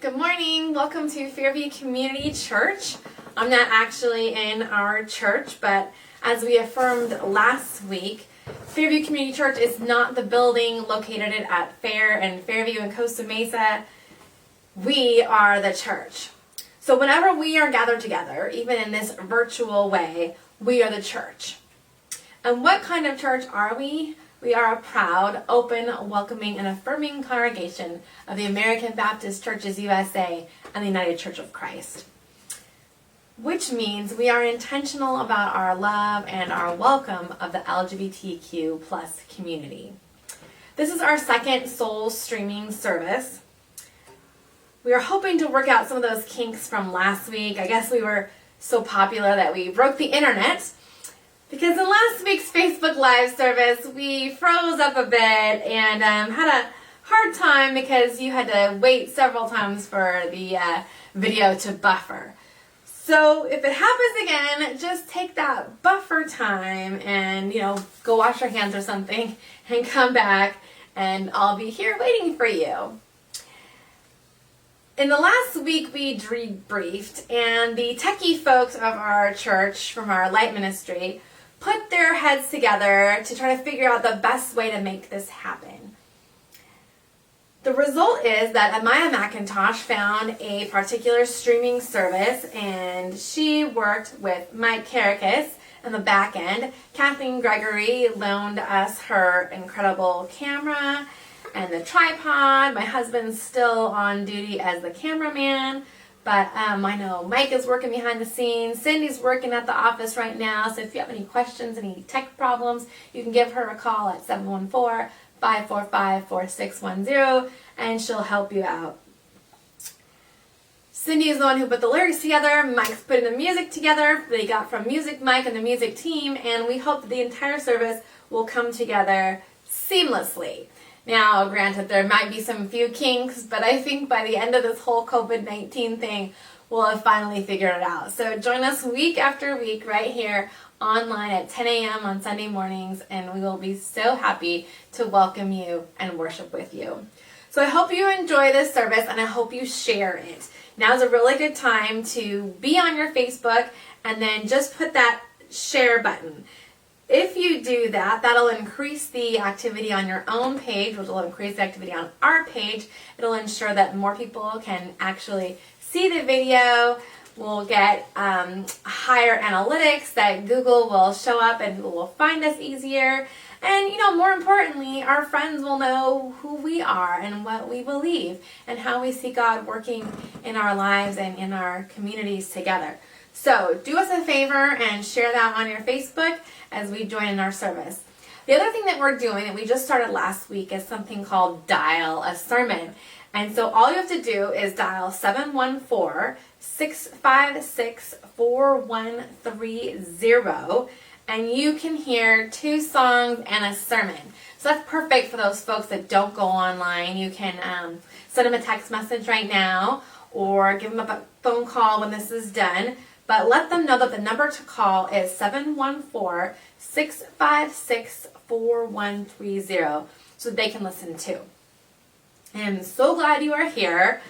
Good morning. Welcome to Fairview Community Church. I'm not actually in our church, but as we affirmed last week, Fairview Community Church is not the building located at Fair and Fairview and Costa Mesa. We are the church. So whenever we are gathered together, even in this virtual way, we are the church. And what kind of church are we? We are a proud, open, welcoming, and affirming congregation of the American Baptist Churches USA and the United Church of Christ. Which means we are intentional about our love and our welcome of the LGBTQ plus community. This is our second Soul streaming service. We are hoping to work out some of those kinks from last week. I guess we were so popular that we broke the internet. Because in last week's Facebook Live service, we froze up a bit and had a hard time because you had to wait several times for the video to buffer. So if it happens again, just take that buffer time and, go wash your hands or something and come back and I'll be here waiting for you. In the last week, we debriefed and the techie folks of our church from our light ministry put their heads together to try to figure out the best way to make this happen. The result is that Amaya McIntosh found a particular streaming service and she worked with Mike Caracas in the back end. Kathleen Gregory loaned us her incredible camera and the tripod. My husband's still on duty as the cameraman. But I know Mike is working behind the scenes. Cindy's working at the office right now. So if you have any questions, any tech problems, you can give her a call at 714-545-4610 and she'll help you out. Cindy is the one who put the lyrics together. Mike's putting the music together. They got from Music Mike and the music team. And we hope that the entire service will come together seamlessly. Now, granted, there might be some few kinks, but I think by the end of this whole COVID-19 thing, we'll have finally figured it out. So join us week after week right here online at 10 a.m. on Sunday mornings, and we will be so happy to welcome you and worship with you. So I hope you enjoy this service, and I hope you share it. Now is a really good time to be on your Facebook, and then just put that share button. If you do that, that'll increase the activity on your own page, which will increase the activity on our page. It'll ensure that more people can actually see the video. We'll get higher analytics that Google will show up and Google will find us easier. And, more importantly, our friends will know who we are and what we believe and how we see God working in our lives and in our communities together. So do us a favor and share that on your Facebook as we join in our service. The other thing that we're doing that we just started last week is something called Dial a Sermon. And so all you have to do is dial 714-656-4130 and you can hear 2 songs and a sermon. So that's perfect for those folks that don't go online. You can send them a text message right now or give them a phone call when this is done. But let them know that the number to call is 714-656-4130 so they can listen too. I'm so glad you are here.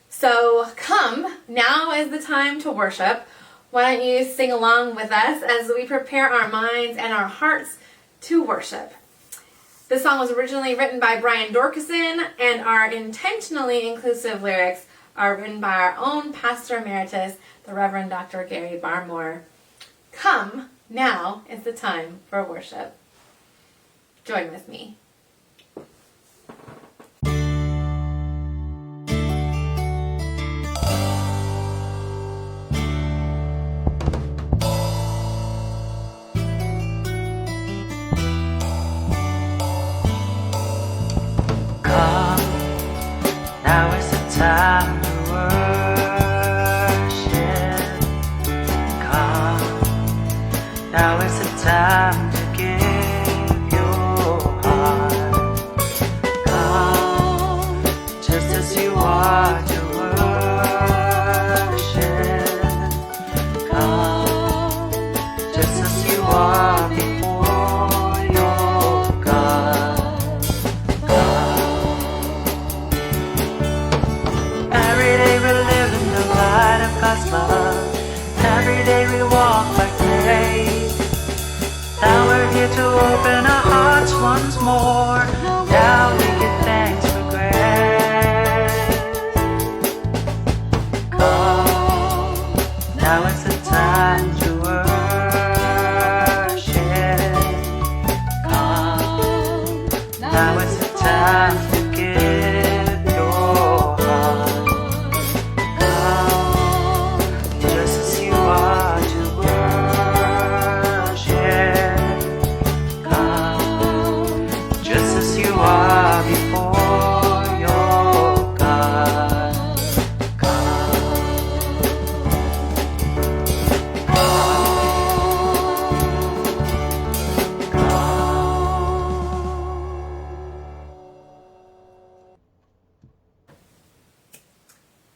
So come, now is the time to worship. Why don't you sing along with us as we prepare our minds and our hearts to worship. This song was originally written by Brian Dorkeson, and our intentionally inclusive lyrics are written by our own Pastor Emeritus, the Reverend Dr. Gary Barmore. Come, now is the time for worship. Join with me. Come, now is the time. Now is the time to give your heart. Come, just as you are to worship. Come, just as you are before your God. Come, every day once more. Now we give thanks for grace. Come, now is the time to worship. Come, now is the time to give your heart. Come, just as you are to worship. Come, just as you are before your God.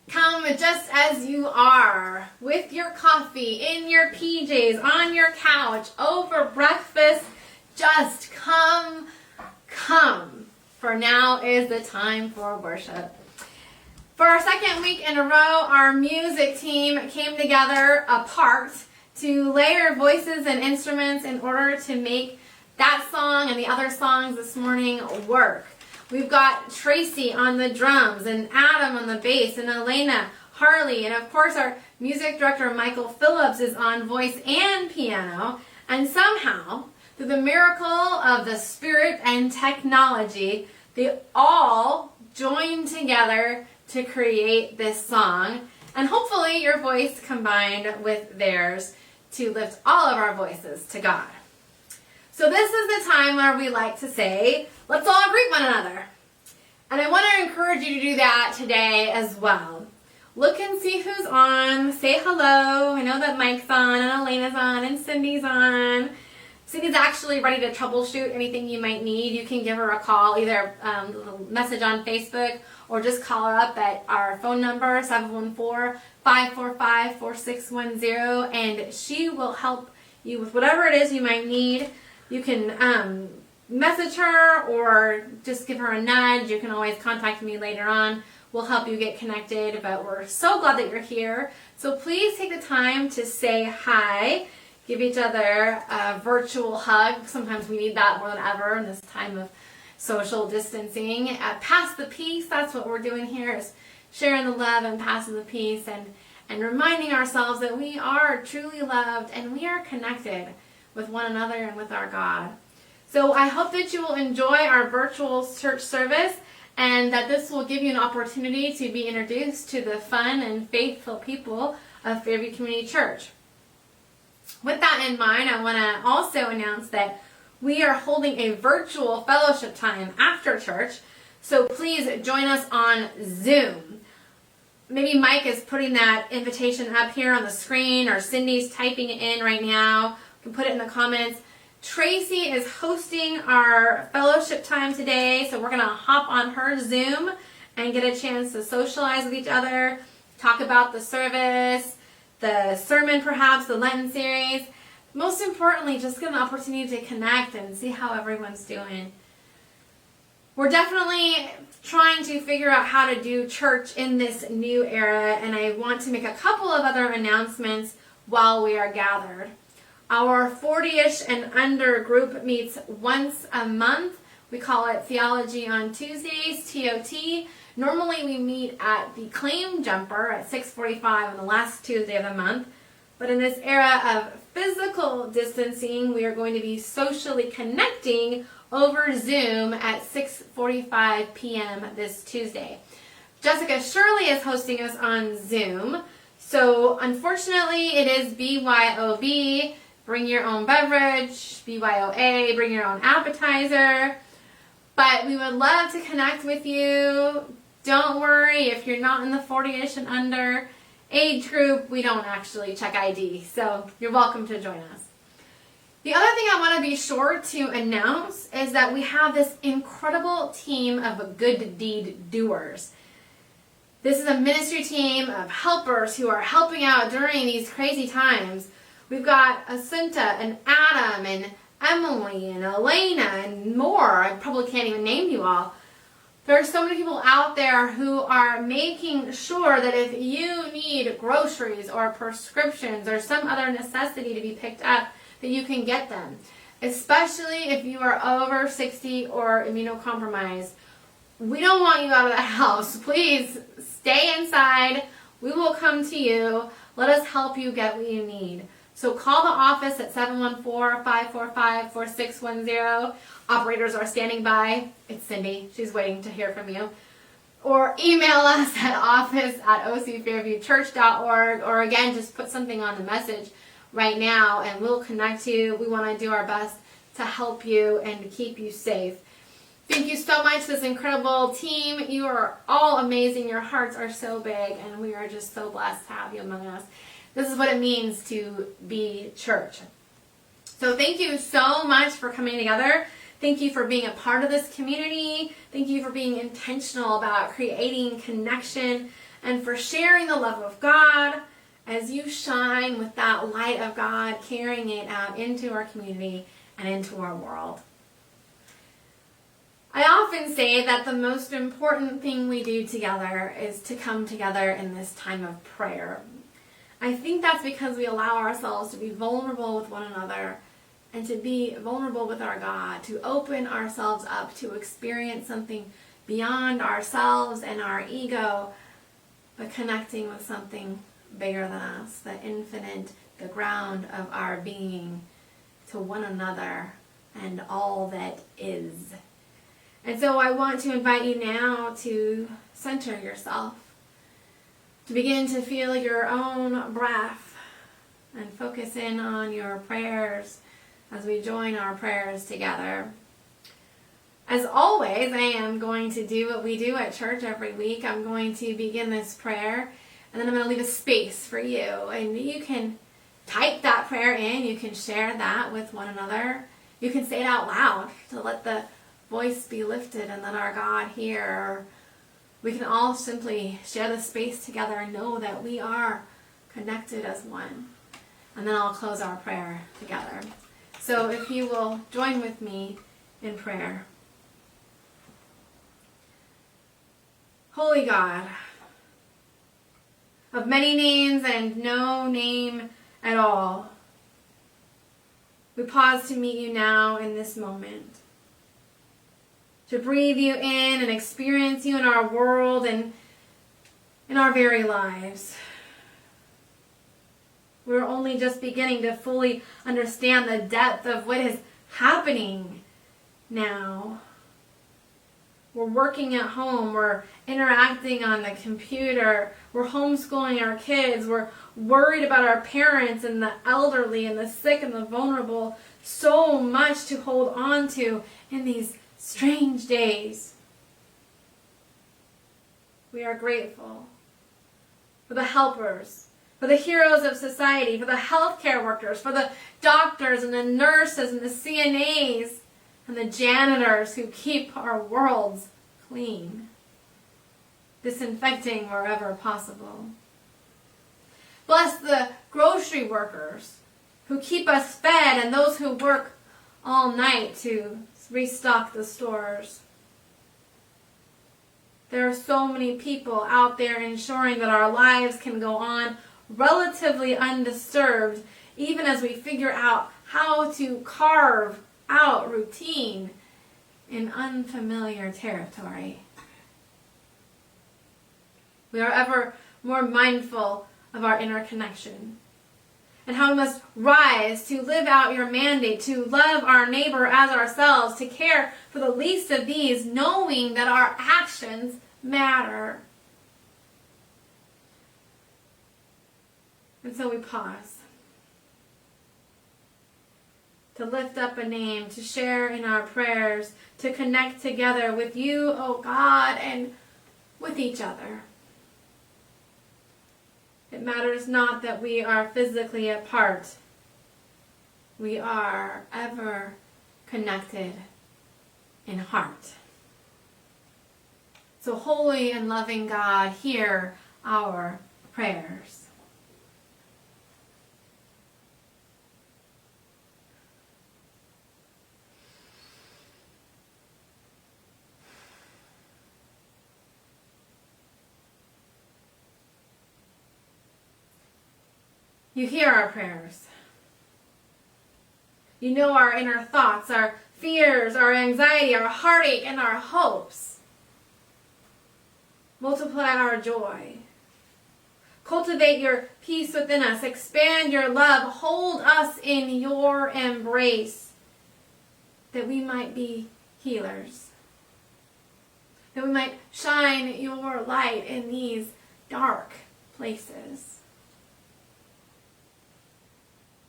Come just as you are, with your coffee, in your PJs, on your couch, over breakfast. Just come, come. For now is the time for worship. For our second week in a row, our music team came together apart to layer voices and instruments in order to make that song and the other songs this morning work. We've got Tracy on the drums, and Adam on the bass, and Elena, Harley, and of course our music director Michael Phillips is on voice and piano. And somehow, through the miracle of the Spirit and technology, they all joined together to create this song. And hopefully your voice combined with theirs to lift all of our voices to God. So this is the time where we like to say, let's all greet one another. And I want to encourage you to do that today as well. Look and see who's on. Say hello. I know that Mike's on, and Elena's on, and Cindy's on. Cindy's actually ready to troubleshoot anything you might need. You can give her a call, either a message on Facebook, or just call her up at our phone number, 714-545-4610, and she will help you with whatever it is you might need. You can message her or just give her a nudge. You can always contact me later on. We'll help you get connected, but we're so glad that you're here. So please take the time to say hi, give each other a virtual hug. Sometimes we need that more than ever in this time of social distancing. Pass the peace, that's what we're doing here, is sharing the love and passing the peace, and reminding ourselves that we are truly loved and we are connected with one another and with our God. So I hope that you will enjoy our virtual church service, and that this will give you an opportunity to be introduced to the fun and faithful people of Fairview Community Church. With that in mind, I want to also announce that we are holding a virtual fellowship time after church, so please join us on Zoom. Maybe Mike is putting that invitation up here on the screen, or Cindy's typing it in right now. You can put it in the comments. Tracy is hosting our fellowship time today, so we're going to hop on her Zoom and get a chance to socialize with each other, talk about the service, the sermon perhaps, the Lenten series. Most importantly, just get an opportunity to connect and see how everyone's doing. We're definitely trying to figure out how to do church in this new era, and I want to make a couple of other announcements while we are gathered. Our 40-ish and under group meets once a month. We call it Theology on Tuesdays, TOT. Normally we meet at the Claim Jumper at 6:45 on the last Tuesday of the month. But in this era of physical distancing, we are going to be socially connecting over Zoom at 6:45 p.m. this Tuesday. Jessica Shirley is hosting us on Zoom. So unfortunately, it is BYOB. Bring your own beverage, BYOA, bring your own appetizer. But we would love to connect with you. Don't worry if you're not in the 40-ish and under age group, we don't actually check ID. So you're welcome to join us. The other thing I want to be sure to announce is that we have this incredible team of good deed doers. This is a ministry team of helpers who are helping out during these crazy times. We've got Asunta and Adam and Emily and Elena and more. I probably can't even name you all. There are so many people out there who are making sure that if you need groceries or prescriptions or some other necessity to be picked up, that you can get them. especially if you are over 60 or immunocompromised. We don't want you out of the house. Please stay inside. We will come to you. Let us help you get what you need. So call the office at 714-545-4610. Operators are standing by. It's Cindy. She's waiting to hear from you. Or email us at office@ocfairviewchurch.org, or again, just put something on the message right now and we'll connect you. We want to do our best to help you and to keep you safe. Thank you so much, this incredible team. You are all amazing. Your hearts are so big, and we are just so blessed to have you among us. This is what it means to be church. So thank you so much for coming together. Thank you for being a part of this community. Thank you for being intentional about creating connection and for sharing the love of God as you shine with that light of God, carrying it out into our community and into our world. I often say that the most important thing we do together is to come together in this time of prayer. I think that's because we allow ourselves to be vulnerable with one another and to be vulnerable with our God, to open ourselves up to experience something beyond ourselves and our ego, but connecting with something bigger than us, the infinite, the ground of our being, to one another and all that is. And so I want to invite you now to center yourself, to begin to feel your own breath and focus in on your prayers as we join our prayers together. As always, I am going to do what we do at church every week. I'm going to begin this prayer, and then I'm going to leave a space for you. And you can type that prayer in. You can share that with one another. You can say it out loud to let the voice be lifted and let our God hear. We can all simply share the space together and know that we are connected as one. And then I'll close our prayer together. So if you will join with me in prayer. Holy God, of many names and no name at all, we pause to meet you now in this moment, to breathe you in and experience you in our world and in our very lives. We're only just beginning to fully understand the depth of what is happening now. We're working at home, we're interacting on the computer, we're homeschooling our kids, we're worried about our parents and the elderly and the sick and the vulnerable. So much to hold on to in these strange days. We are grateful for the helpers, for the heroes of society, for the healthcare workers, for the doctors and the nurses and the CNAs and the janitors who keep our worlds clean, disinfecting wherever possible. Bless the grocery workers who keep us fed and those who work all night to restock the stores. There are so many people out there ensuring that our lives can go on relatively undisturbed, even as we figure out how to carve out routine in unfamiliar territory. We are ever more mindful of our interconnection and how we must rise to live out your mandate, to love our neighbor as ourselves, to care for the least of these, knowing that our actions matter. And so we pause to lift up a name, to share in our prayers, to connect together with you, oh God, and with each other. It matters not that we are physically apart. We are ever connected in heart. So holy and loving God, hear our prayers. You hear our prayers. You know our inner thoughts, our fears, our anxiety, our heartache, and our hopes. Multiply our joy. Cultivate your peace within us. Expand your love. Hold us in your embrace, that we might be healers. That we might shine your light in these dark places.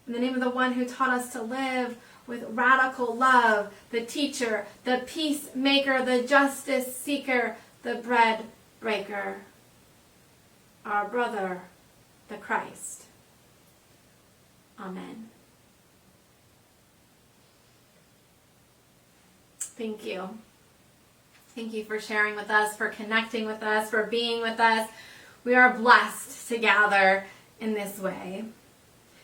In the name of the one who taught us to live with radical love, the teacher, the peacemaker, the justice seeker, the bread breaker, our brother, the Christ. Amen. Thank you. Thank you for sharing with us, for connecting with us, for being with us. We are blessed to gather in this way.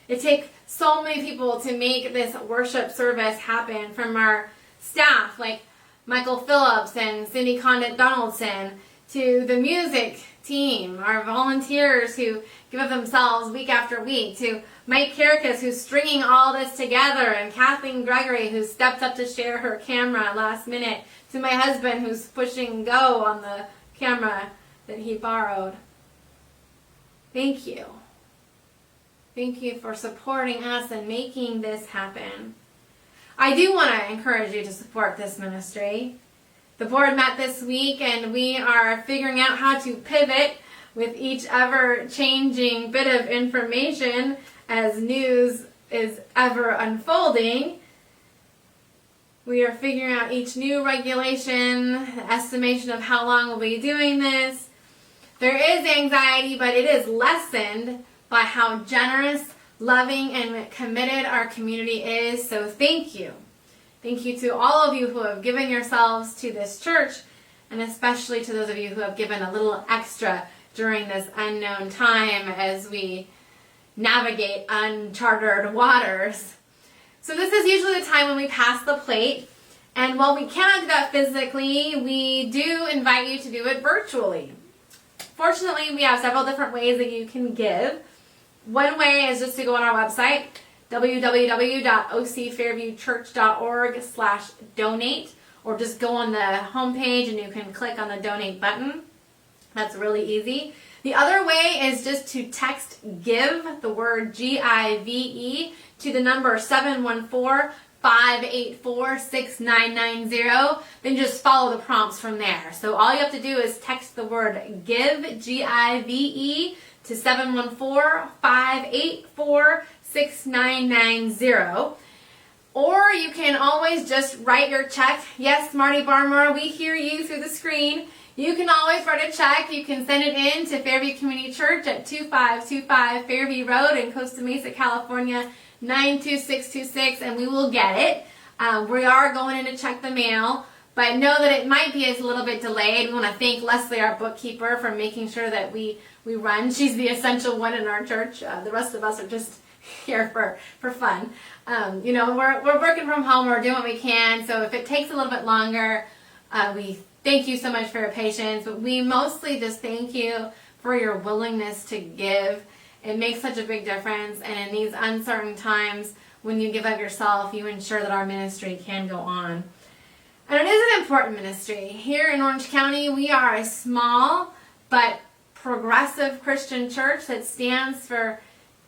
It takes so many people to make this worship service happen, from our staff like Michael Phillips and Cindy Condit Donaldson, to the music team, our volunteers who give of themselves week after week, to Mike Kirikas, who's stringing all this together, and Kathleen Gregory, who stepped up to share her camera last minute, to my husband, who's pushing go on the camera that he borrowed. Thank you. Thank you for supporting us and making this happen. I do want to encourage you to support this ministry. The board met this week, and we are figuring out how to pivot with each ever-changing bit of information as news is ever unfolding. We are figuring out each new regulation, the estimation of how long we'll be doing this. There is anxiety, but it is lessened by how generous, loving, and committed our community is. So thank you. Thank you to all of you who have given yourselves to this church, and especially to those of you who have given a little extra during this unknown time as we navigate uncharted waters. So this is usually the time when we pass the plate, and while we cannot do that physically, we do invite you to do it virtually. Fortunately, we have several different ways that you can give. One way is just to go on our website, www.ocfairviewchurch.org/donate, or just go on the homepage and you can click on the donate button. That's really easy. The other way is just to text GIVE, the word GIVE, to the number 714-584-6990. Then just follow the prompts from there. So all you have to do is text the word GIVE, GIVE, to 714-584-6990. Or you can always just write your check. Yes, Marty Barmore, we hear you through the screen. You can always write a check. You can send it in to Fairview Community Church at 2525 Fairview Road in Costa Mesa, California, 92626, and we will get it. We are going in to check the mail, but know that it might be a little bit delayed. We want to thank Leslie, our bookkeeper, for making sure that we run. She's the essential one in our church. The rest of us are just here for fun. We're working from home. We're doing what we can. So if it takes a little bit longer, we thank you so much for your patience. But we mostly just thank you for your willingness to give. It makes such a big difference. And in these uncertain times, when you give of yourself, you ensure that our ministry can go on. And it is an important ministry. Here in Orange County, we are a small but progressive Christian church that stands for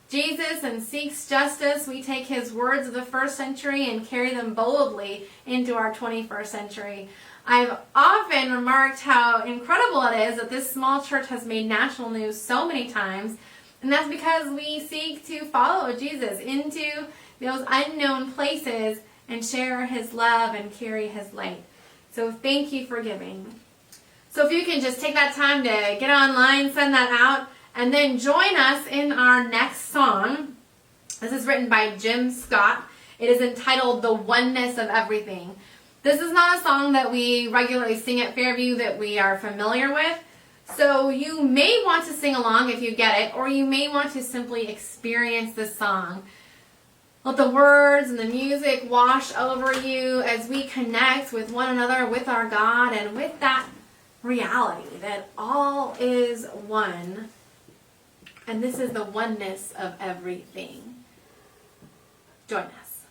Jesus and seeks justice. We take his words of the first century and carry them boldly into our 21st century. I've often remarked how incredible it is that this small church has made national news so many times, and that's because we seek to follow Jesus into those unknown places and share his love and carry his light. So thank you for giving. So if you can just take that time to get online, send that out, and then join us in our next song. This is written by Jim Scott. It is entitled The Oneness of Everything. This is not a song that we regularly sing at Fairview that we are familiar with. So you may want to sing along if you get it, or you may want to simply experience this song. Let the words and the music wash over you as we connect with one another, with our God, and with that reality that all is one. And this is the oneness of everything. Join us.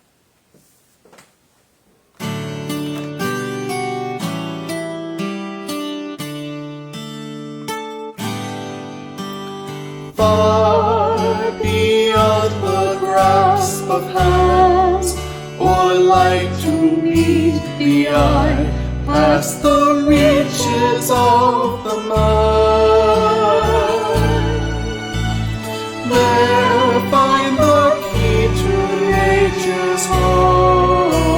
the eye past the reaches of the mind. There find the key to nature's harmony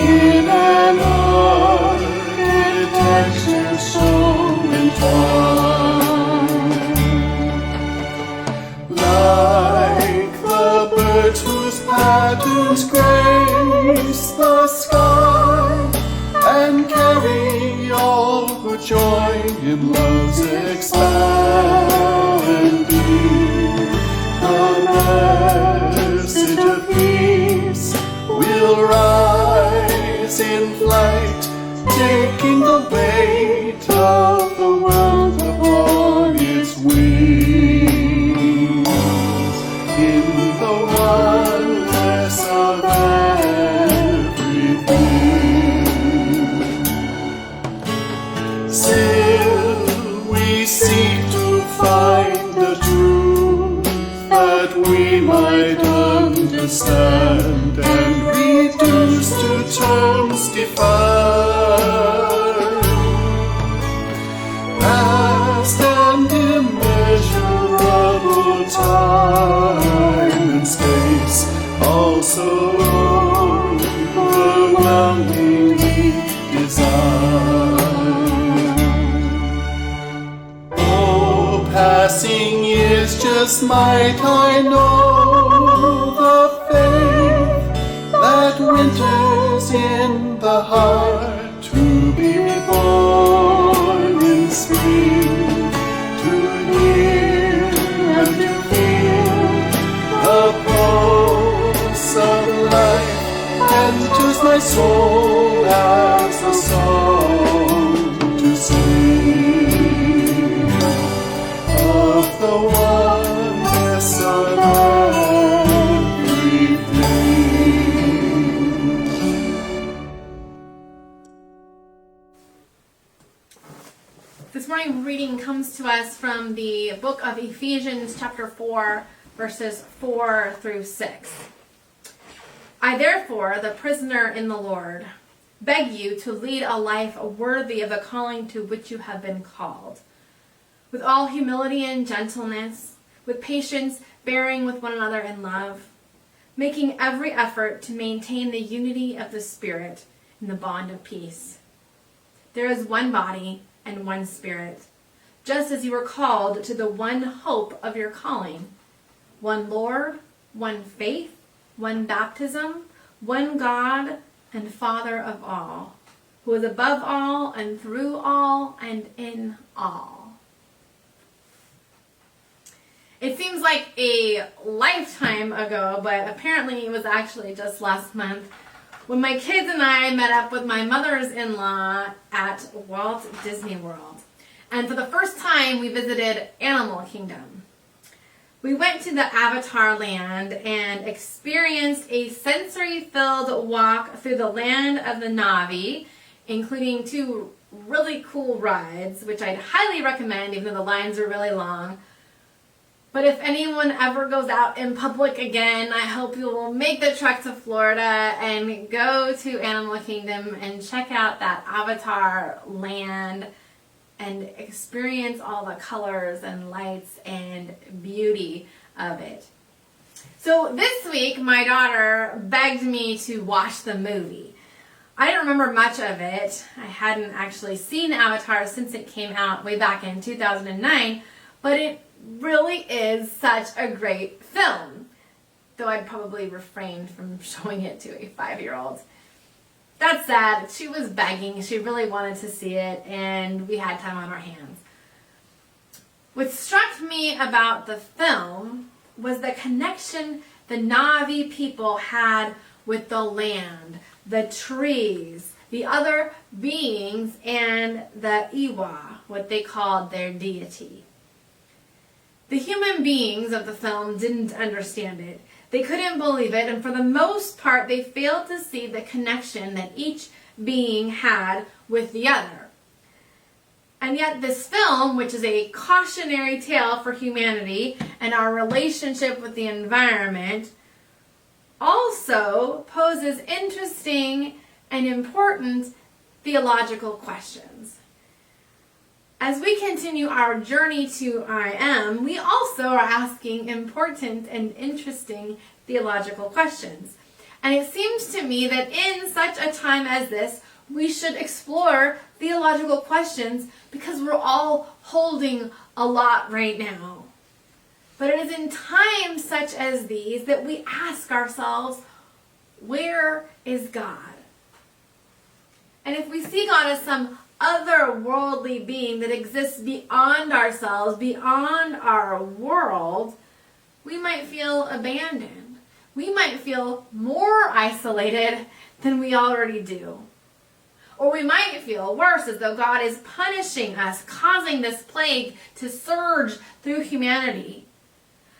in an architecture so entwined. Like the birds whose patterns grace the sky and carry all who join in love's expanding, the message of peace will rise in flight, taking the weight of the world upon its wings, in the oneness of everything. Still we seek to find the truth that we might understand and reduce to terms defined. Past and immeasurable time and space, also overwhelmingly design. Oh, passing years just might I know the faith that winters in the heart, to be reborn in spring, to hear and to feel the pulse of life, enters my soul as a song to sing of the oneness of everything. This morning reading comes to us from the book of Ephesians chapter 4, verses 4 through 6. I therefore, the prisoner in the Lord, beg you to lead a life worthy of the calling to which you have been called, with all humility and gentleness, with patience, bearing with one another in love, making every effort to maintain the unity of the Spirit in the bond of peace. There is one body and one Spirit, just as you were called to the one hope of your calling, one Lord, one faith, one baptism, one God and Father of all, who is above all and through all and in all. It seems like a lifetime ago, but apparently it was actually just last month when my kids and I met up with my mother's-in-law at Walt Disney World. And for the first time, we visited Animal Kingdom. We went to the Avatar land and experienced a sensory-filled walk through the land of the Na'vi, including 2 really cool rides, which I'd highly recommend, even though the lines are really long. But if anyone ever goes out in public again, I hope you will make the trek to Florida and go to Animal Kingdom and check out that Avatar land and experience all the colors and lights and beauty of it. So this week, my daughter begged me to watch the movie. I didn't remember much of it. I hadn't actually seen Avatar since it came out way back in 2009, but it really is such a great film, though I'd probably refrain from showing it to a 5-year-old. That said, she was begging. She really wanted to see it, and we had time on our hands. What struck me about the film was the connection the Na'vi people had with the land, the trees, the other beings, and the Iwa, what they called their deity. The human beings of the film didn't understand it. They couldn't believe it, and for the most part, they failed to see the connection that each being had with the other. And yet this film, which is a cautionary tale for humanity and our relationship with the environment, also poses interesting and important theological questions. As we continue our journey to I Am, we also are asking important and interesting theological questions. And it seems to me that in such a time as this, we should explore theological questions because we're all holding a lot right now. But it is in times such as these that we ask ourselves, where is God? And if we see God as some otherworldly being that exists beyond ourselves, beyond our world, we might feel abandoned. We might feel more isolated than we already do. Or we might feel worse, as though God is punishing us, causing this plague to surge through humanity.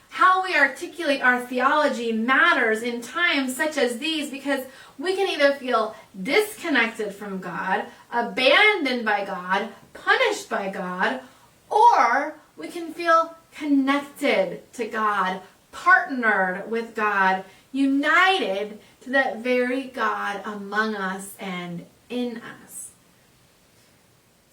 How we articulate our theology matters in times such as these, because we can either feel disconnected from God, abandoned by God, punished by God, or we can feel connected to God, partnered with God, united to that very God among us and in us.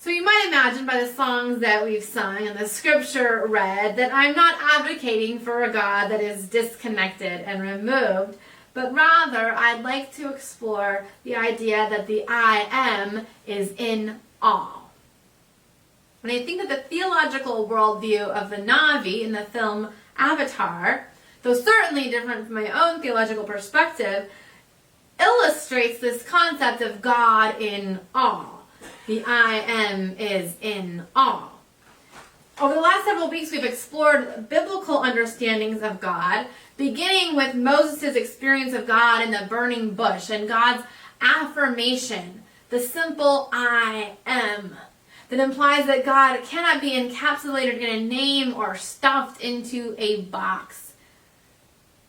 So you might imagine by the songs that we've sung and the scripture read that I'm not advocating for a God that is disconnected and removed, but rather I'd like to explore the idea that the I Am is in all. And I think that the theological worldview of the Na'vi in the film Avatar, though certainly different from my own theological perspective, illustrates this concept of God in all. The I Am is in all. Over the last several weeks, we've explored biblical understandings of God, beginning with Moses' experience of God in the burning bush and God's affirmation, the simple I am, that implies that God cannot be encapsulated in a name or stuffed into a box.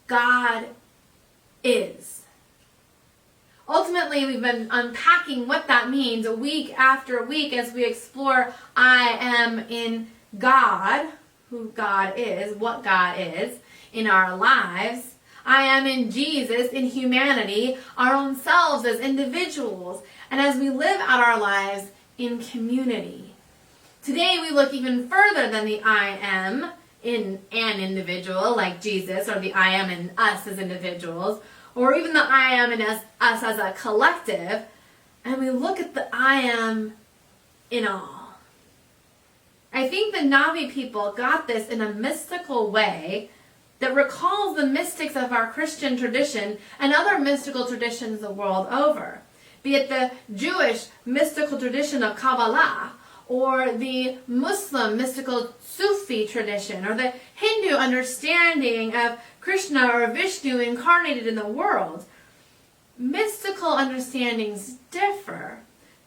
God is. Ultimately, we've been unpacking what that means week after week as we explore I am in God, who God is, what God is in our lives. I am in Jesus, in humanity, our own selves as individuals, and as we live out our lives in community. Today we look even further than the I am in an individual like Jesus, or the I am in us as individuals, or even the I am in us as a collective, and we look at the I am in all. I think the Na'vi people got this in a mystical way that recalls the mystics of our Christian tradition and other mystical traditions the world over, be it the Jewish mystical tradition of Kabbalah, or the Muslim mystical Sufi tradition, or the Hindu understanding of Krishna or Vishnu incarnated in the world. Mystical understandings differ,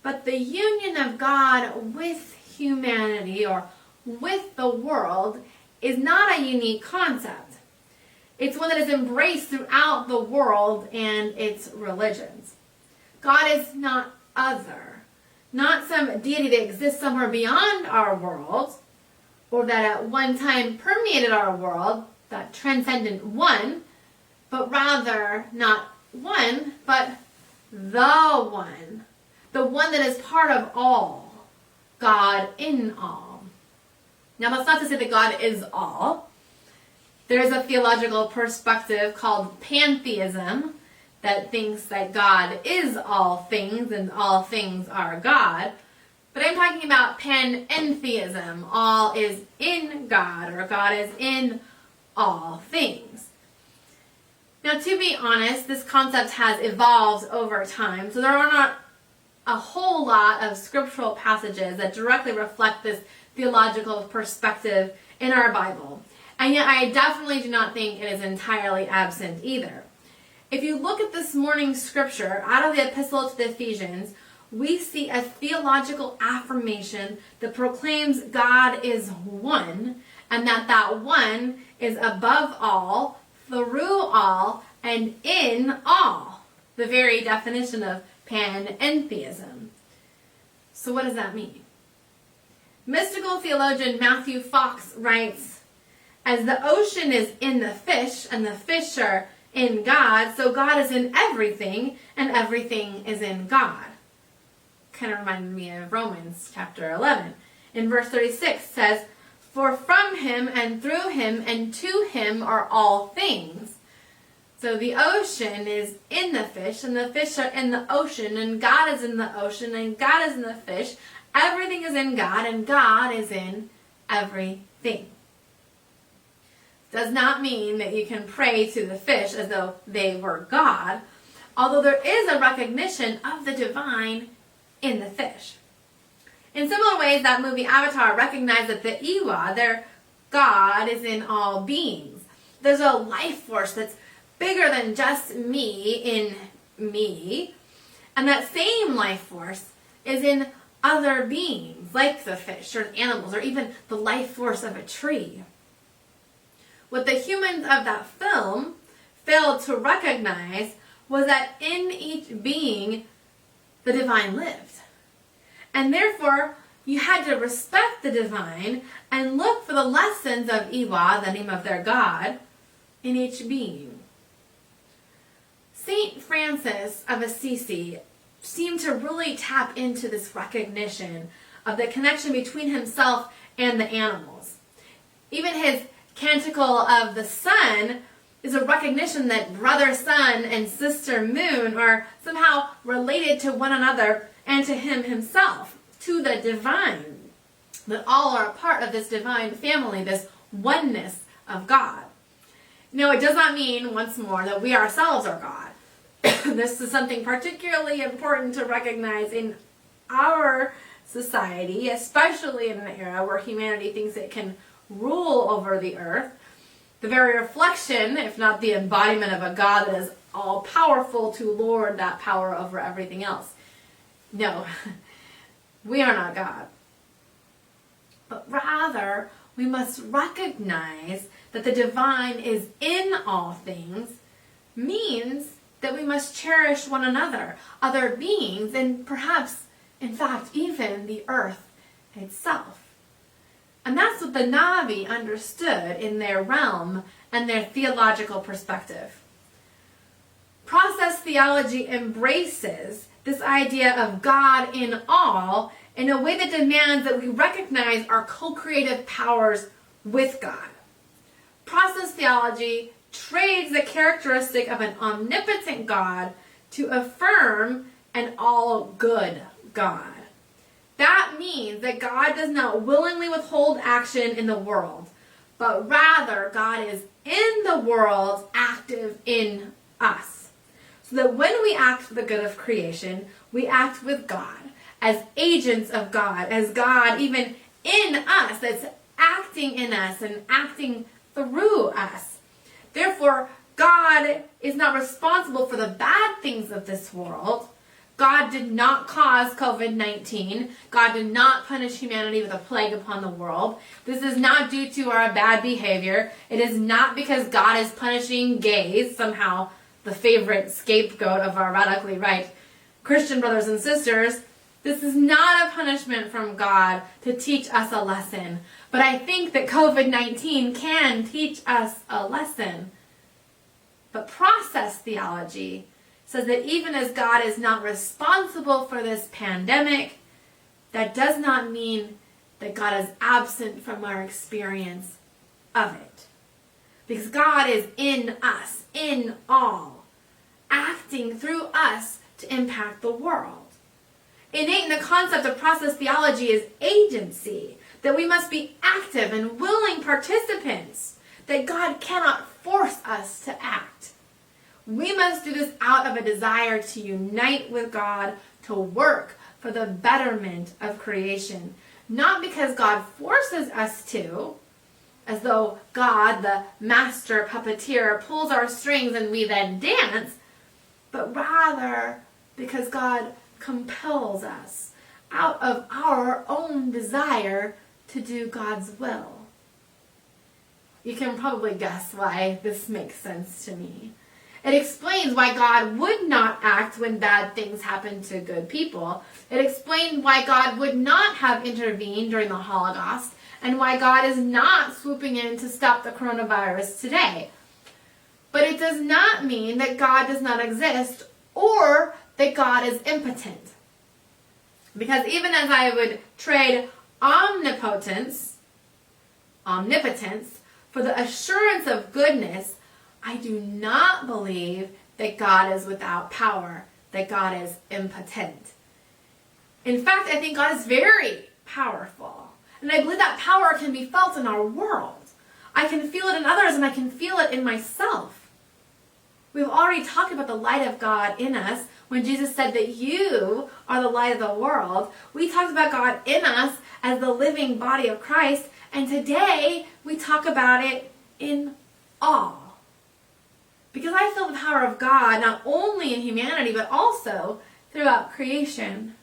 but the union of God with humanity or with the world is not a unique concept. It's one that is embraced throughout the world and its religions. God is not other, not some deity that exists somewhere beyond our world, or that at one time permeated our world, that transcendent one, but rather not one, but the one that is part of all, God in all. Now that's not to say that God is all. There is a theological perspective called pantheism that thinks that God is all things and all things are God. But I'm talking about panentheism. All is in God, or God is in all things. Now, to be honest, this concept has evolved over time, so there are not a whole lot of scriptural passages that directly reflect this theological perspective in our Bible. And yet I definitely do not think it is entirely absent either. If you look at this morning's scripture out of the Epistle to the Ephesians, we see a theological affirmation that proclaims God is one, and that one is above all, through all, and in all. The very definition of panentheism. So what does that mean? Mystical theologian Matthew Fox writes, as the ocean is in the fish, and the fish are in God, so God is in everything, and everything is in God. Kind of reminded me of Romans chapter 11. In verse 36 says, "For from him and through him and to him are all things." So the ocean is in the fish, and the fish are in the ocean, and God is in the ocean, and God is in the fish. Everything is in God, and God is in everything. Does not mean that you can pray to the fish as though they were God, although there is a recognition of the divine in the fish. In similar ways, that movie Avatar recognized that the Iwa, their God, is in all beings. There's a life force that's bigger than just me in me, and that same life force is in other beings, like the fish or animals, or even the life force of a tree. What the humans of that film failed to recognize was that in each being, the divine lived. And therefore, you had to respect the divine and look for the lessons of Iwa, the name of their God, in each being. Saint Francis of Assisi seemed to really tap into this recognition of the connection between himself and the animals. Even his Canticle of the Sun is a recognition that brother sun and sister moon are somehow related to one another and to him himself, to the divine, that all are a part of this divine family, this oneness of God. Now, it does not mean, once more, that we ourselves are God. This is something particularly important to recognize in our society, especially in an era where humanity thinks it can rule over the earth. The very reflection, if not the embodiment of a God that is all-powerful to lord that power over everything else. No, we are not God. But rather, we must recognize that the divine is in all things, means that we must cherish one another, other beings, and perhaps, in fact, even the earth itself. And that's what the Navi understood in their realm and their theological perspective. Process theology embraces this idea of God in all in a way that demands that we recognize our co-creative powers with God. Process theology trades the characteristic of an omnipotent God to affirm an all-good God. That means that God does not willingly withhold action in the world, but rather God is in the world, active in us. So that when we act for the good of creation, we act with God, as agents of God, as God even in us, that's acting in us and acting through us. Therefore, God is not responsible for the bad things of this world. God did not cause COVID-19. God did not punish humanity with a plague upon the world. This is not due to our bad behavior. It is not because God is punishing gays, somehow the favorite scapegoat of our radically right Christian brothers and sisters. This is not a punishment from God to teach us a lesson. But I think that COVID-19 can teach us a lesson. But process theology says that even as God is not responsible for this pandemic, that does not mean that God is absent from our experience of it. Because God is in us, in all, acting through us to impact the world. Innate in the concept of process theology is agency, that we must be active and willing participants, that God cannot force us to act. We must do this out of a desire to unite with God, to work for the betterment of creation. Not because God forces us to, as though God, the master puppeteer, pulls our strings and we then dance, but rather because God compels us out of our own desire to do God's will. You can probably guess why this makes sense to me. It explains why God would not act when bad things happen to good people. It explains why God would not have intervened during the Holocaust, and why God is not swooping in to stop the coronavirus today. But But it does not mean that God does not exist or that God is impotent. Because even as I would trade omnipotence for the assurance of goodness, I do not believe that God is without power, that God is impotent. In fact, I think God is very powerful. And I believe that power can be felt in our world. I can feel it in others and I can feel it in myself. We've already talked about the light of God in us when Jesus said that you are the light of the world. We talked about God in us as the living body of Christ. And today we talk about it in all. Because I feel the power of God not only in humanity but also throughout creation.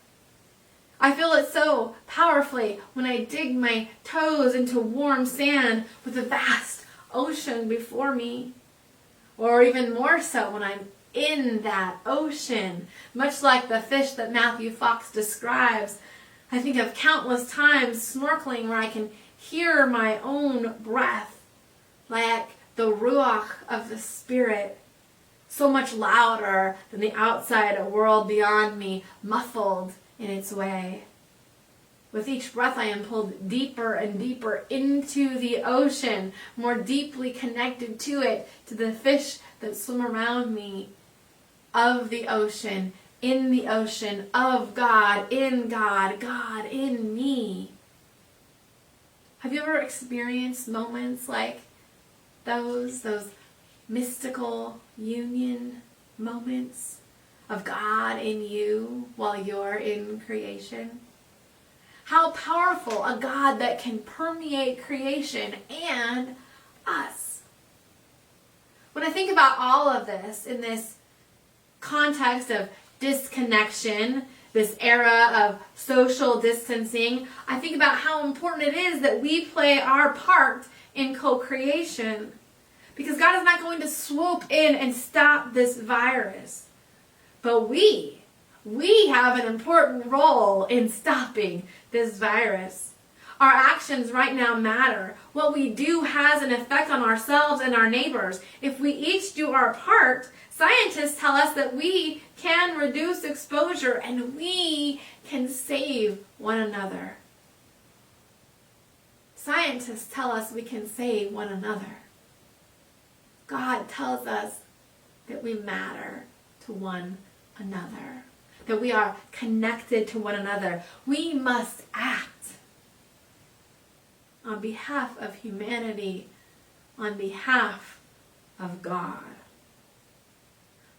I feel it so powerfully when I dig my toes into warm sand with a vast ocean before me. Or even more so when I'm in that ocean, much like the fish that Matthew Fox describes. I think of countless times snorkeling where I can hear my own breath, like the ruach of the Spirit, so much louder than the outside world beyond me, muffled in its way. With each breath I am pulled deeper and deeper into the ocean, more deeply connected to it, to the fish that swim around me, of the ocean, in the ocean, of God, God in me. Have you ever experienced moments like those mystical union moments of God in you while you're in creation? How powerful a God that can permeate creation and us. When I think about all of this in this context of disconnection, this era of social distancing, I think about how important it is that we play our part in co-creation. Because God is not going to swoop in and stop this virus. But we have an important role in stopping this virus. Our actions right now matter. What we do has an effect on ourselves and our neighbors. If we each do our part, scientists tell us that we can reduce exposure and we can save one another. Scientists tell us we can save one another. God tells us that we matter to one another, that we are connected to one another. We must act on behalf of humanity, on behalf of God.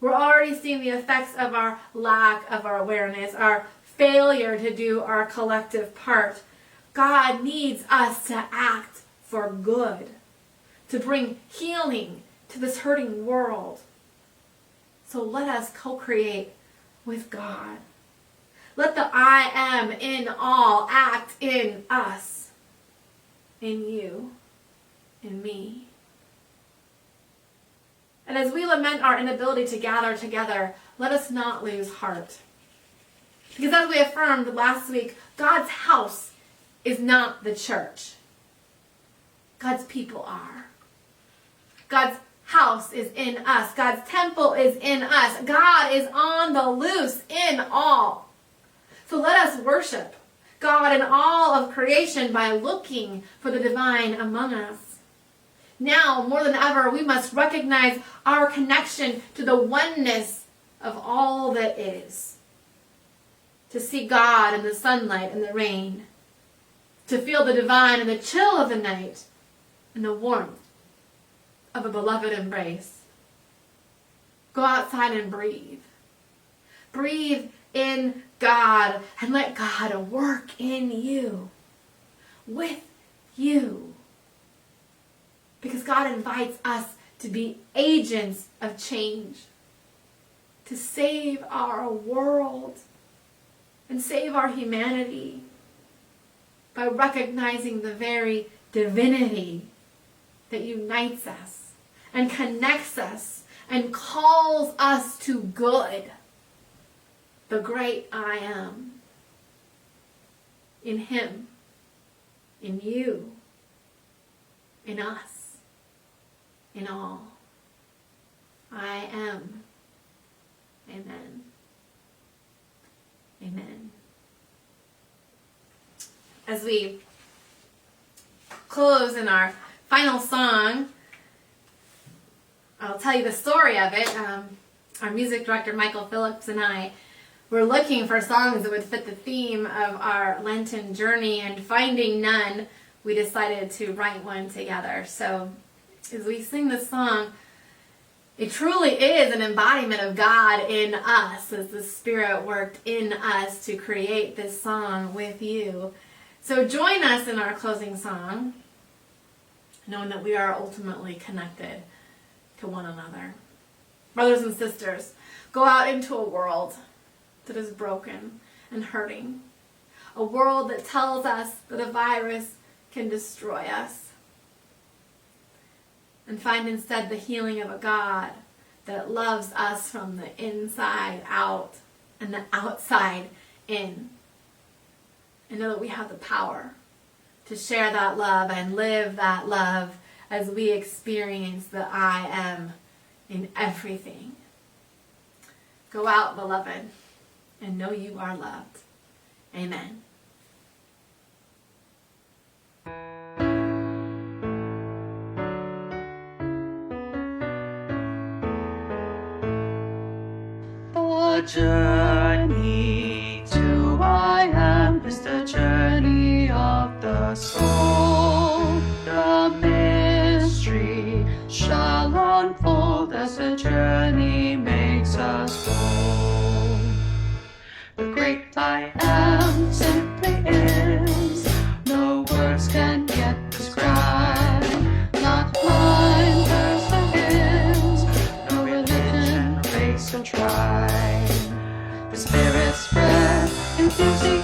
We're already seeing the effects of our lack of our awareness, our failure to do our collective part. God needs us to act for good, to bring healing to this hurting world. So let us co-create with God. Let the I am in all act in us, in you, in me. And as we lament our inability to gather together, let us not lose heart. Because as we affirmed last week, God's house is not the church. God's people are. God's house is in us. God's temple is in us. God is on the loose in all. So let us worship God in all of creation by looking for the divine among us. Now, more than ever, we must recognize our connection to the oneness of all that is. To see God in the sunlight and the rain. To feel the divine in the chill of the night and the warmth of a beloved embrace. Go outside and breathe. Breathe in God and let God work in you, with you. Because God invites us to be agents of change, to save our world and save our humanity by recognizing the very divinity that unites us and connects us and calls us to good. The great I am. In Him. In you. In us. In all. I am. Amen. Amen. As we close in our final song, I'll tell you the story of it. Our music director, Michael Phillips, and I were looking for songs that would fit the theme of our Lenten journey, and finding none, we decided to write one together. So as we sing this song, it truly is an embodiment of God in us, as the Spirit worked in us to create this song with you. So join us in our closing song, knowing that we are ultimately connected to one another. Brothers and sisters, go out into a world that is broken and hurting. A world that tells us that a virus can destroy us. And find instead the healing of a God that loves us from the inside out and the outside in. And know that we have the power to share that love and live that love as we experience the I am in everything. Go out, beloved, and know you are loved. Amen. The journey to I am is the journey of the soul. The mystery shall unfold as the journey makes us whole. The great I am simply is, no words can yet describe. Not mine, hers or his, no religion, race or tribe. The Spirit's breath infusing